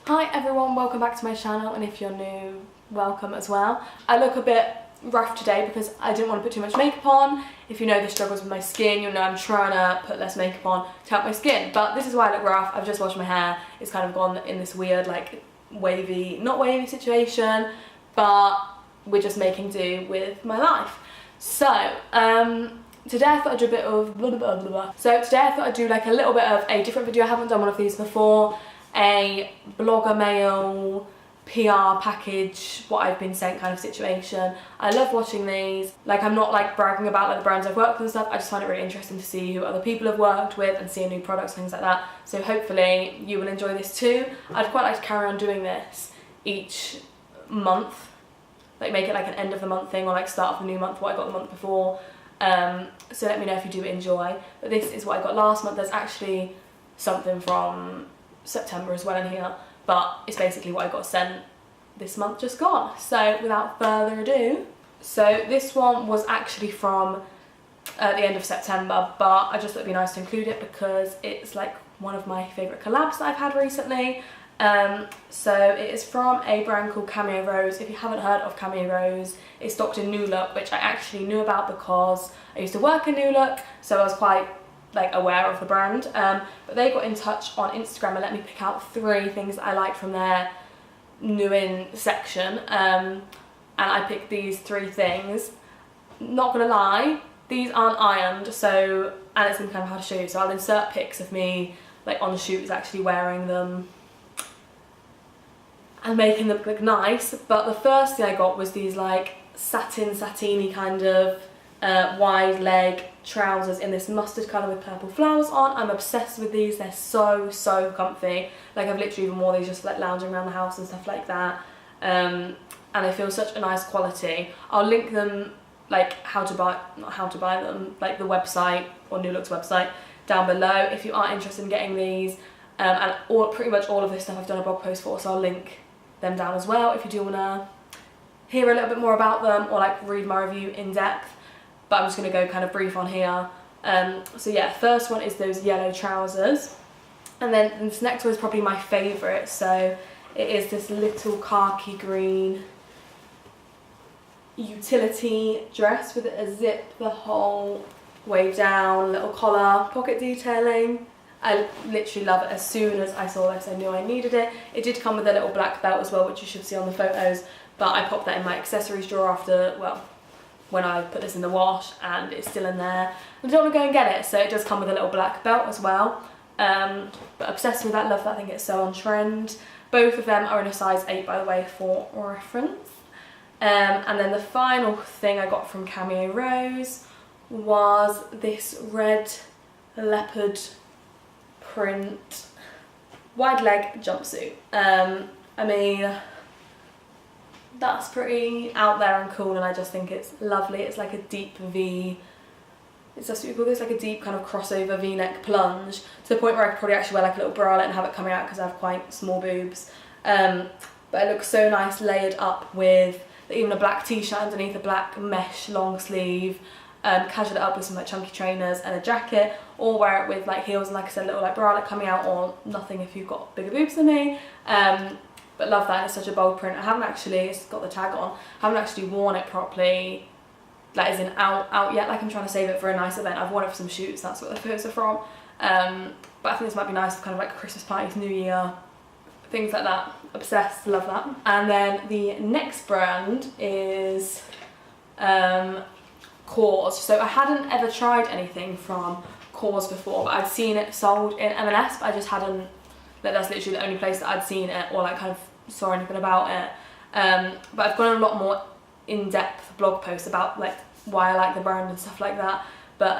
Hi everyone, welcome back to my channel, and if you're new, welcome as well. I look a bit rough today because I didn't want to put too much makeup on. If you know the struggles with my skin, you'll know I'm trying to put less makeup on to help my skin, but this is why I look rough. I've just washed my hair. It's kind of gone in this weird like wavy, not wavy situation, but we're just making do with my life. So today I thought I'd do a bit of blah, blah, blah, blah. So today I thought I'd do like a little bit of a different video. I haven't done one of these before. A blogger mail PR package, what I've been sent kind of situation. I love watching these. Like, I'm not like bragging about like the brands I've worked with and stuff. I just find it really interesting to see who other people have worked with and see new products, things like that. So hopefully you will enjoy this too. I'd quite like to carry on doing this each month, like make it like an end of the month thing, or like start of the new month what I got the month before. So let me know if you do enjoy. But this is what I got last month. There's actually something from September as well in here, but it's basically what I got sent this month just gone. So without further ado, so this one was actually from the end of September, but I just thought it'd be nice to include it because it's like one of my favourite collabs that I've had recently. So it is from a brand called Cameo Rose. If you haven't heard of Cameo Rose, it's stocked in New Look, which I actually knew about because I used to work in New Look, so I was quite like aware of the brand, but they got in touch on Instagram and let me pick out 3 things that I liked from their new in section, and I picked these 3 things. Not gonna lie, these aren't ironed, so, and it's gonna be kind of hard to show you, so I'll insert pics of me like on the shoots actually wearing them and making them look nice. But the first thing I got was these like satiny kind of wide leg trousers in this mustard colour with purple flowers on. I'm obsessed with these. They're so comfy. Like, I've literally even worn these just like lounging around the house and stuff like that, and they feel such a nice quality. I'll link them, like not how to buy them, like the website or New Look's website down below if you are interested in getting these, and pretty much all of this stuff I've done a blog post for, so I'll link them down as well if you do want to hear a little bit more about them or like read my review in depth. But I'm just going to go kind of brief on here. So yeah, first one is those yellow trousers, and then this next one is probably my favourite. So it is this little khaki green utility dress with a zip the whole way down, little collar, pocket detailing. I literally love it. As soon as I saw this, I knew I needed it. It did come with a little black belt as well, which you should see on the photos, but I popped that in my accessories drawer after, well, when I put this in the wash, and it's still in there. I don't want to go and get it, so it does come with a little black belt as well. But obsessed with that, love that, I think it's so on trend. Both of them are in a size 8, by the way, for reference. And then the final thing I got from Cameo Rose was this red leopard print wide leg jumpsuit. I mean, that's pretty out there and cool, and I just think it's lovely. It's like a deep V, it's just what you call this, like a deep kind of crossover V-neck plunge, to the point where I could probably actually wear like a little bralette and have it coming out because I have quite small boobs. But it looks so nice layered up with even a black t-shirt underneath, a black mesh long sleeve, casual it up with some like chunky trainers and a jacket, or wear it with like heels and, like I said, a little like bralette coming out, or nothing if you've got bigger boobs than me. But love that. It's such a bold print. I haven't actually, it's got the tag on, I haven't actually worn it properly, like as in out yet. Like, I'm trying to save it for a nice event. I've worn it for some shoots, that's what the photos are from. But I think this might be nice for kind of like Christmas parties, New Year, things like that. Obsessed, love that. And then the next brand is Cause. So I hadn't ever tried anything from Cause before, but I'd seen it sold in M&S, but I just hadn't, like, that's literally the only place that I'd seen it or like kind of saw anything about it. But I've gone a lot more in-depth blog posts about like why I like the brand and stuff like that. But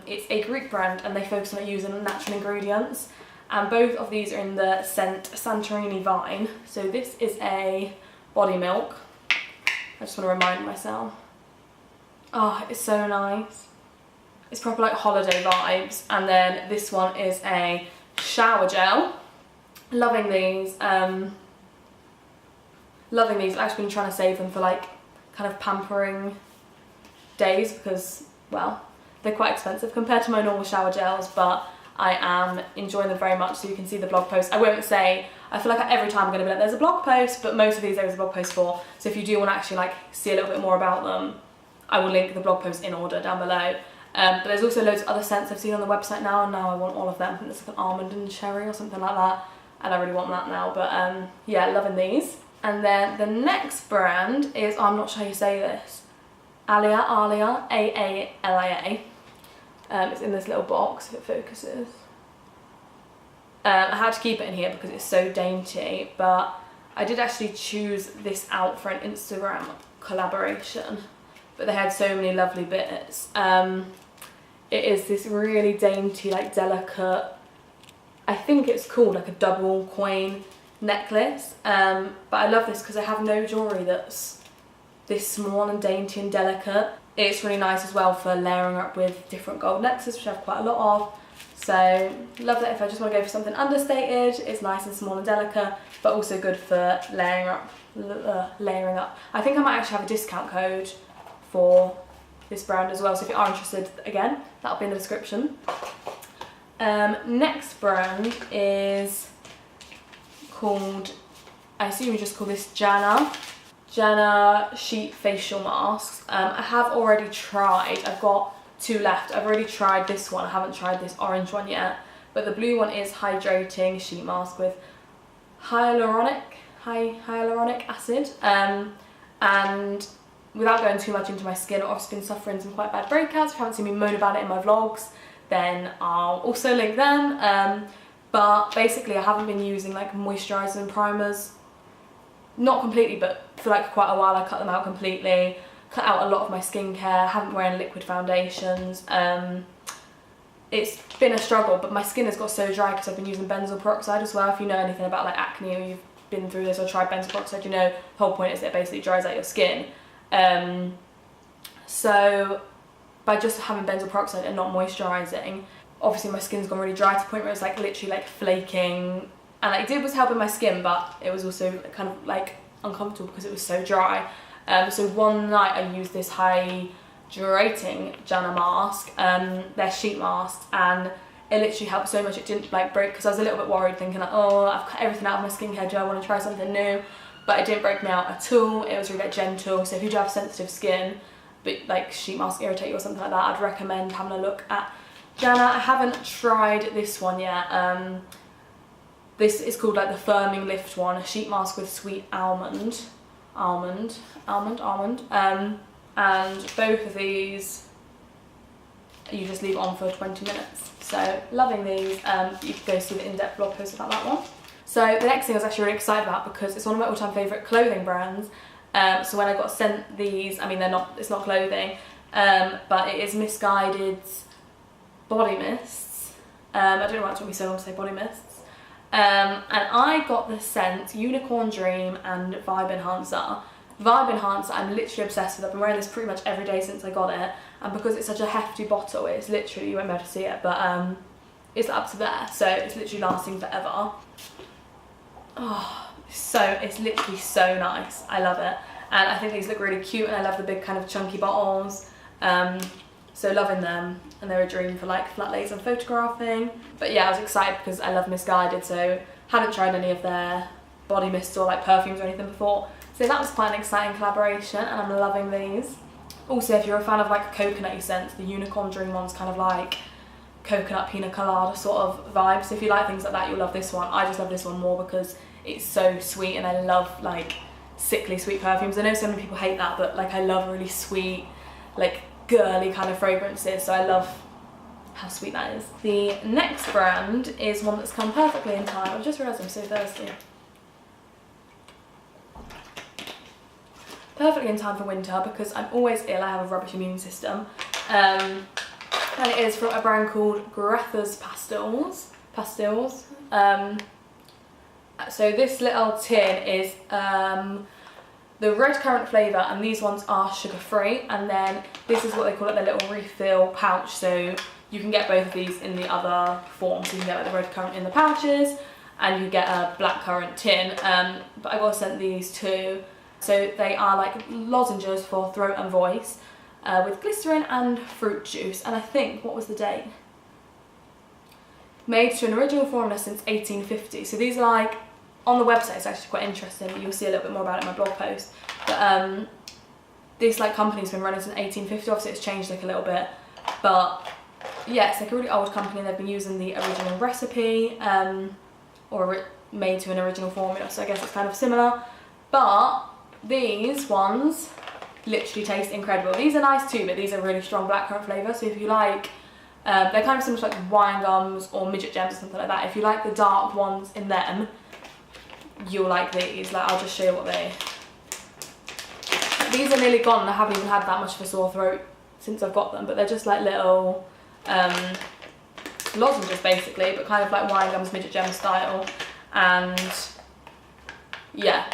it's a Greek brand, and they focus on using natural ingredients, and both of these are in the scent Santorini Vine. So this is a body milk. I just want to remind myself. Oh, it's so nice. It's proper like holiday vibes. And then this one is a shower gel. Loving these. Loving these. I've actually been trying to save them for like kind of pampering days because, well, they're quite expensive compared to my normal shower gels, but I am enjoying them very much, so you can see the blog post. I won't say, I feel like every time I'm going to be like, there's a blog post, but most of these there is a blog post for. So if you do want to actually like see a little bit more about them, I will link the blog post in order down below. But there's also loads of other scents I've seen on the website now, and now I want all of them. I think there's like an almond and cherry or something like that, and I really want that now. But yeah, loving these. And then the next brand is, I'm not sure how you say this, Alia, A-A-L-I-A. It's in this little box, if it focuses. I had to keep it in here because it's so dainty, but I did actually choose this out for an Instagram collaboration, but they had so many lovely bits. It is this really dainty, like delicate, I think it's called like a double coin necklace, but I love this because I have no jewellery that's this small and dainty and delicate. It's really nice as well for layering up with different gold necklaces, which I have quite a lot of. So love that if I just want to go for something understated. It's nice and small and delicate, but also good for layering up. I think I might actually have a discount code for this brand as well, so if you are interested, again, that'll be in the description. Next brand is called, I assume you just call this J.ONE sheet facial masks. I have already tried, I've got 2 left. I've already tried this one, I haven't tried this orange one yet, but the blue one is hydrating sheet mask with hyaluronic acid, and without going too much into my skin, I've obviously been suffering some quite bad breakouts. If you haven't seen me moan about it in my vlogs, then I'll also link them. But basically I haven't been using like moisturisers and primers, not completely, but for like quite a while. I cut them out completely, cut out a lot of my skincare, haven't been wearing liquid foundations. It's been a struggle, but my skin has got so dry because I've been using benzoyl peroxide as well. If you know anything about like acne, or you've been through this or tried benzoyl peroxide, you know the whole point is that it basically dries out your skin. So by just having benzoyl peroxide and not moisturising, obviously my skin's gone really dry to the point where it's like literally like flaking, and like, it was helping my skin, but it was also kind of like uncomfortable because it was so dry. So one night I used this hydrating J.ONE mask, their sheet mask, and it literally helped so much. It didn't like break, because I was a little bit worried, thinking like, oh, I've cut everything out of my skincare, do I want to try something new? But it didn't break me out at all. It was really like gentle, so if you do have sensitive skin but like sheet mask irritate you or something like that, I'd recommend having a look at J.ONE. I haven't tried this one yet. This is called like the firming lift one, a sheet mask with sweet almond, and both of these you just leave on for 20 minutes. So loving these. You can go see the in-depth blog post about that one. So the next thing I was actually really excited about, because it's one of my all-time favourite clothing brands. So when I got sent these, I mean it's not clothing, but it is Missguided's body mists. I don't know why it took me so long to say body mists. And I got the scent Unicorn Dream and Vibe Enhancer. Vibe Enhancer I'm literally obsessed with. I've been wearing this pretty much every day since I got it, and because it's such a hefty bottle, it's literally, you won't be able to see it, but it's up to there, so it's literally lasting forever. Oh, it's literally so nice. I love it, and I think these look really cute, and I love the big kind of chunky bottles. So loving them, and they're a dream for like flat lays and photographing. But yeah, I was excited because I love Missguided, so hadn't tried any of their body mists or like perfumes or anything before. So that was quite an exciting collaboration, and I'm loving these. Also, if you're a fan of like coconutty scents, the Unicorn Dream one's kind of like coconut pina colada sort of vibe. So if you like things like that, you'll love this one. I just love this one more because it's so sweet, and I love like sickly sweet perfumes. I know so many people hate that, but like I love really sweet, like girly kind of fragrances, so I love how sweet that is. The next brand is one that's come perfectly in time. I've just realised I'm so thirsty. Perfectly in time for winter, because I'm always ill, I have a rubbish immune system. And it is from a brand called Greta's Pastels. So this little tin is the red currant flavour, and these ones are sugar free, and then this is what they call it, the little refill pouch, so you can get both of these in the other form. So you can get like the red currant in the pouches, and you get a black currant tin, but I got sent these too. So they are like lozenges for throat and voice, with glycerin and fruit juice, and I think, what was the date? made to an original formula since 1850. So these are like, on the website it's actually quite interesting, you'll see a little bit more about it in my blog post, but this like company's been running since 1850, obviously it's changed like a little bit, but yeah, it's like a really old company and they've been using the original recipe, or made to an original formula, so I guess it's kind of similar, but these ones literally taste incredible. These are nice too, but these are really strong blackcurrant flavour, so if you like, they're kind of similar to like wine gums or midget gems or something like that. If you like the dark ones in them, you'll like these. Like, I'll just show you what these are nearly gone and I haven't even had that much of a sore throat since I've got them, but they're just like little lozenges basically, but kind of like wine gums, midget gem style, and yeah,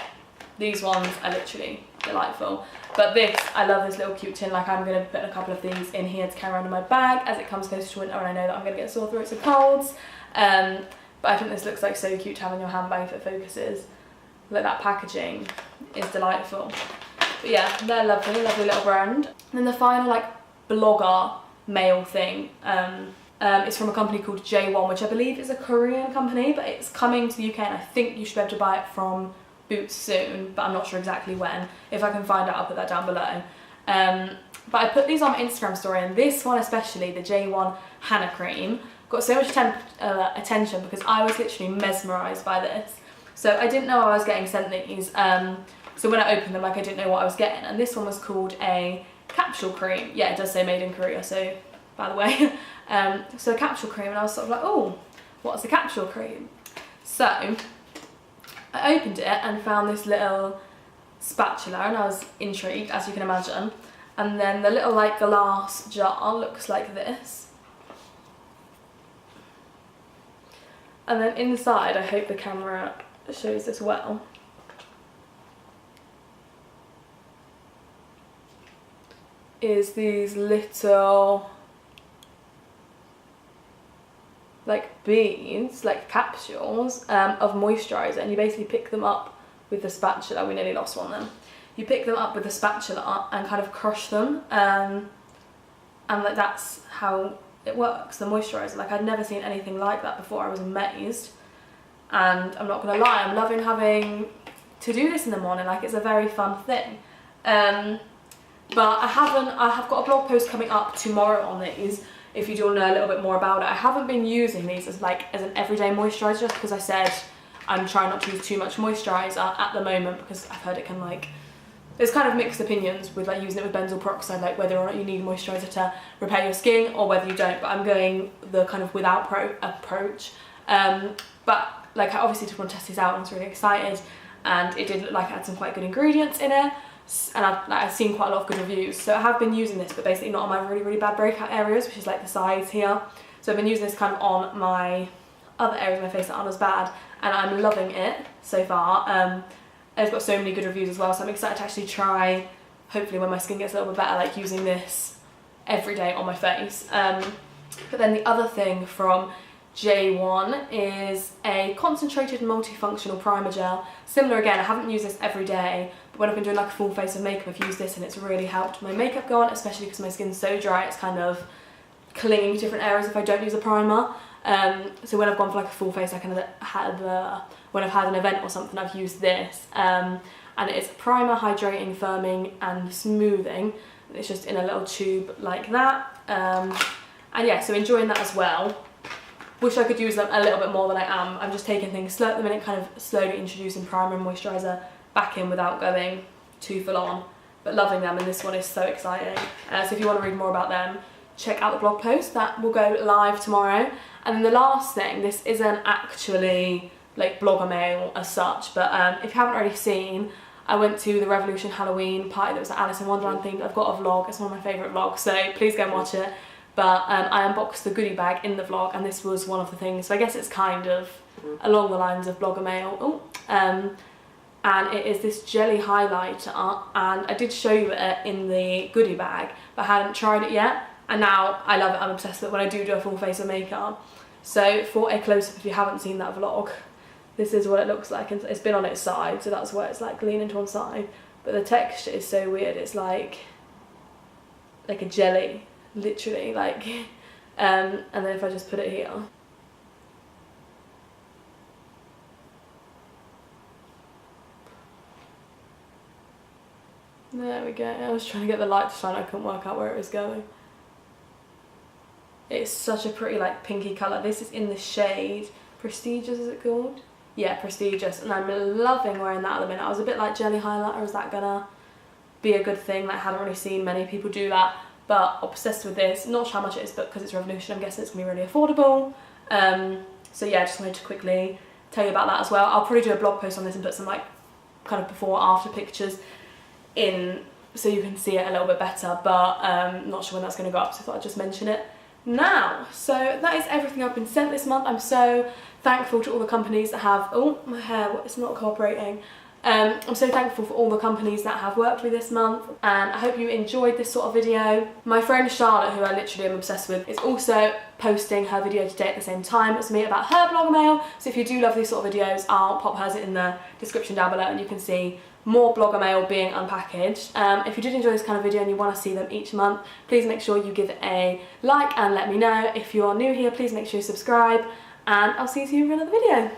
these ones are literally delightful. But this, I love this little cute tin. Like, I'm going to be putting a couple of these in here to carry around in my bag as it comes close to winter and I know that I'm going to get sore throats and colds. But I think this looks like so cute to have in your handbag if it focuses. Like, that packaging is delightful. But yeah, they're lovely, lovely little brand. And then the final like blogger mail thing is from a company called J.ONE, which I believe is a Korean company, but it's coming to the UK and I think you should be able to buy it from Boots soon, but I'm not sure exactly when. If I can find out, I'll put that down below. But I put these on my Instagram story, and this one especially, the J.ONE Hana Cream, got so much attention because I was literally mesmerised by this. So I didn't know I was getting sent these, so when I opened them, like, I didn't know what I was getting, and this one was called a capsule cream. Yeah, it does say made in Korea, so by the way. So a capsule cream, and I was sort of like, oh, what's a capsule cream? So I opened it and found this little spatula and I was intrigued, as you can imagine. And then the little like glass jar looks like this. And then inside, I hope the camera shows this well, is these little like beads, like capsules of moisturiser, and you basically pick them up with the spatula. We nearly lost one then. You pick them up with the spatula and kind of crush them, and like that's how it works, the moisturiser. Like, I'd never seen anything like that before. I was amazed, and I'm not gonna lie, I'm loving having to do this in the morning. Like, it's a very fun thing. But I have got a blog post coming up tomorrow on these, if you do want to know a little bit more about it. I haven't been using these as an everyday moisturiser, just because I said I'm trying not to use too much moisturiser at the moment, because I've heard it can there's kind of mixed opinions with like using it with benzoyl peroxide, like whether or not you need moisturiser to repair your skin or whether you don't, but I'm going the kind of without approach. But like, I obviously just want to test these out and I was really excited, and it did look like it had some quite good ingredients in it. And I've seen quite a lot of good reviews, so I have been using this, but basically not on my really, really bad breakout areas, which is like the sides here. So I've been using this kind of on my other areas of my face that aren't as bad, and I'm loving it so far. And it's got so many good reviews as well, so I'm excited to actually try, hopefully when my skin gets a little bit better, like using this every day on my face. But then the other thing from J.ONE is a concentrated multifunctional primer gel. Similar again, I haven't used this every day, but when I've been doing like a full face of makeup, I've used this and it's really helped my makeup go on, especially because my skin's so dry, it's kind of clinging to different areas if I don't use a primer. So when I've gone for like a full face, I kind of when I've had an event or something, I've used this. And it's primer, hydrating, firming and smoothing. It's just in a little tube like that. And yeah, so enjoying that as well. Wish I could use them a little bit more than I am. I'm just taking things slow at the minute, kind of slowly introducing primer and moisturiser back in without going too full on. But loving them, and this one is so exciting. So if you want to read more about them, check out the blog post that will go live tomorrow. And then the last thing, this isn't actually like blogger mail as such, but if you haven't already seen, I went to the Revolution Halloween party that was at Alice in Wonderland themed. I've got a vlog, it's one of my favourite vlogs, so please go and watch it. But I unboxed the goodie bag in the vlog, and this was one of the things, so I guess it's kind of along the lines of blogger mail. And it is this jelly highlighter, and I did show you it in the goodie bag, but I hadn't tried it yet, and now I love it. I'm obsessed with it when I do a full face of makeup. So for a close-up, if you haven't seen that vlog, this is what it looks like, and it's been on its side, so that's where it's like leaning to one side, but the texture is so weird. It's like a jelly, literally, like, and then if I just put it here, There we go. I was trying to get the light to shine, I couldn't work out where it was going. It's such a pretty like pinky colour. This is in the shade Prestigious, is it called? Yeah, Prestigious, and I'm loving wearing that at the minute. I was a bit like, jelly highlighter, is that gonna be a good thing? Like, I haven't really seen many people do that, but obsessed with this. Not sure how much it is, but because it's Revolution, I'm guessing it's gonna be really affordable. So yeah, just wanted to quickly tell you about that as well. I'll probably do a blog post on this and put some like kind of before after pictures in so you can see it a little bit better, but not sure when that's going to go up, so I thought I'd just mention it now. So that is everything I've been sent this month. I'm so thankful to all the companies that have, oh my hair, it's not cooperating. I'm so thankful for all the companies that have worked with this month, and I hope you enjoyed this sort of video. My friend Charlotte, who I literally am obsessed with, is also posting her video today at the same time as me about her blog mail, so if you do love these sort of videos, I'll pop hers in the description down below and you can see more blogger mail being unpackaged. If you did enjoy this kind of video and you want to see them each month, please make sure you give it a like and let me know. If you are new here, please make sure you subscribe, and I'll see you soon for another video.